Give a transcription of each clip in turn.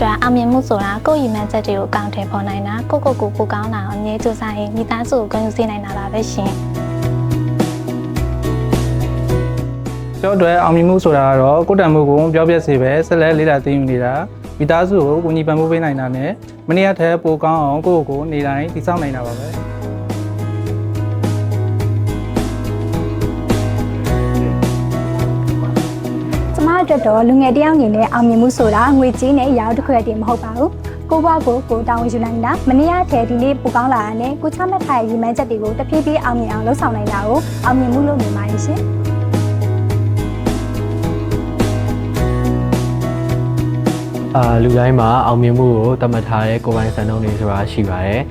အတွက်အောင်မြင်မှုဆိုတာကိုယ့်ရည်မှန်းချက်တွေကိုကောင်းထည့်ဖော်နိုင်တာကိုကောင်းတာအောင်ငြိမ်းစူးစမ်းရင်မိသားစုကိုဂုဏ်ယူစေနိုင်တာပါပဲရှင်ကျောင်းအတွက်အောင်မြင်မှုဆိုတာကတော့ကိုယ်တန်မှုကိုပြောပြစေပဲဆက်လက်လေ့လာသိယူနေတာမိသားစုကိုကိုညီပံ့ပိုးပေးနိုင်တာနဲ့မနေ့ကထက်ပိုကောင်းအောင်ကိုနေတိုင်းတည်ဆောက်နိုင်တာပါပဲကျမအတွက်တော့လူငယ်တယောက်အနေနဲ့အောင်မြင်မှုဆိုတာငွေကြေးနဲ့ရောက်တစ်ခွက်တည်းမဟုတ်ပါဘူးကိုဘွားကိုတာဝန်ယူနိုင်တာမနေ့ကတည်းဒီနေ့ပိုကောင်းလာတာနဲ့ကိုချမှတ်ထားတဲ့ရည်မှန်းချက်တွေကိုတဖြည်းဖြည်းအောင်မြင်အောင်လုပ်ဆောင်နိုင်တာကိုအောင်မြင်မှုလို့မြင်ပါတယ်ရှင်လူတိုင်းမှာအောင်မြင်မှုကိုသတ်မှတ်ထားတဲ့ကိုယ်ပိုင်စံနှုန်းတွေဆိုတာရှိပါတယ်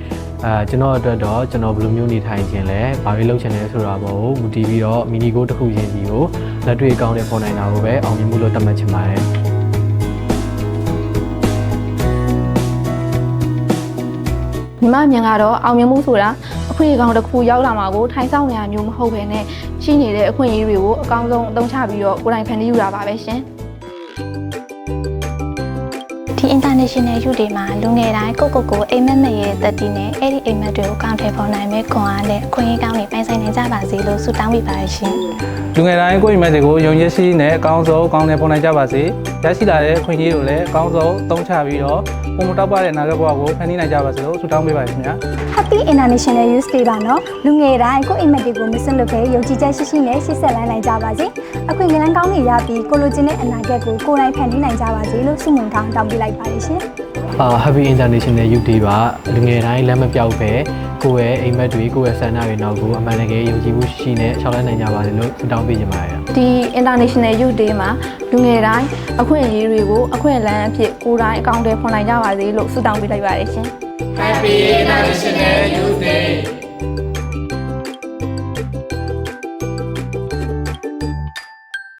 ကျွန်တော်အတွက်တော့ကျွန်တော်ဘယ်လိုမျိုးနေထိုင်ခြင်းလဲဘာတွေလုပ်ချင်လဲဆိုတာပေါ့မူတည်ပြီးတော့မီနီကိုတစ်ခုချင်းစီကိုလက်တွေ့ကောင်းတဲ့ပေါ်နိုင်တာကိုပဲအောင်မြင်မှုလို့သတ်မှတ်ချင်ပါတယ်ညီမမြင်ကတော့အောင်မြင်မှုဆိုတာအခွင့်အရေးကောင်းတစ်ခုရောက်လာမှာကိုထိုင်ဆောင်နေရမျိုးမဟုတ်ဘဲနဲ့ရှိနေတဲ့အခွင့်အရေးတွေကိုအကောင်းဆုံးအသုံးချပြီးတော့ကိုယ်တိုင်ဖန်တီးယူတာပါပဲရှင်ဒီ international youth တွေမှာလူငယ်တိုင်းကိုအိမ်မက်ရဲ့တက်တီနဲ့အဲ့ဒီအိမ်မက်တွေကိုကောင်းထည့်ဖော်နိုင်မဲ့ခွန်အားနဲ့အခွင့်အရေးကောင်းတွေပိုင်ဆိုင်နိုင်ကြပါစေလို့ဆုတောင်းပေးပါရရှင်လူငယ်တိုင်းကိုအိမ်မက်တွေကိုယုံကြည်ရှိနဲ့အကောင်းဆုံးကောင်းတဲ့ဖော်နိုင်ကြပါစေရရှိလာတဲ့အခွင့်အရေးကိုလည်းအကောင်းဆုံးသုံးချပြီးတော့ပုံမတောက်ပတဲ့နာဂတ်ဘဝကိုဖန်တီးနိုင်ကြပါစေလို့ဆုတောင်းပေးပါရခင်ဗျာ Happy International Youth Day ပါနော်လူငယ်တိုင်းကိုအိမ်မက်တွေကိုမစွန့်လွတ်ပဲယုံကြည်ချက်ရှိနဲ့ရှေ့ဆက်လမ်းနိုင်ကြပါစေအခွင့်အရေးကောင်းတွေရပြီးကိုလိုချင်တဲ့အနာဂတ်ကိုကိုယ်တိုင်ဖန်တီးနိုင်ကြပါစေလို့ဆုမွန်တောင်းပေးလိုက်ပါတယ်ရှင်Happy International Youth Day ပါလူငယ်တိုင်းလမ်းမပြောက်ပဲကိုယ့်ရဲ့အိမ်မက်တွေကိုယ့်ရဲ့ဆန္ဒတွေနောက်ကိုအမှန်တကယ်ယုံကြည်မှုရှိနဲ့ရှောက်လန်းနိုင်ကြပါစေလို့ဆုတောင်းပေးချင်ပါတယ်ဒီ International Youth Day မှာလူငယ်တိုင်းအခွင့်အရေးတွေကိုအခွင့်အလမ်းအဖြစ်ကိုယ်တိုင်အကောင့်တွေဖွင့်နိုင်ကြပါစေလို့ဆုတောင်းပေးလိုက်ပါတယ်ရှင် Happy International Youth Day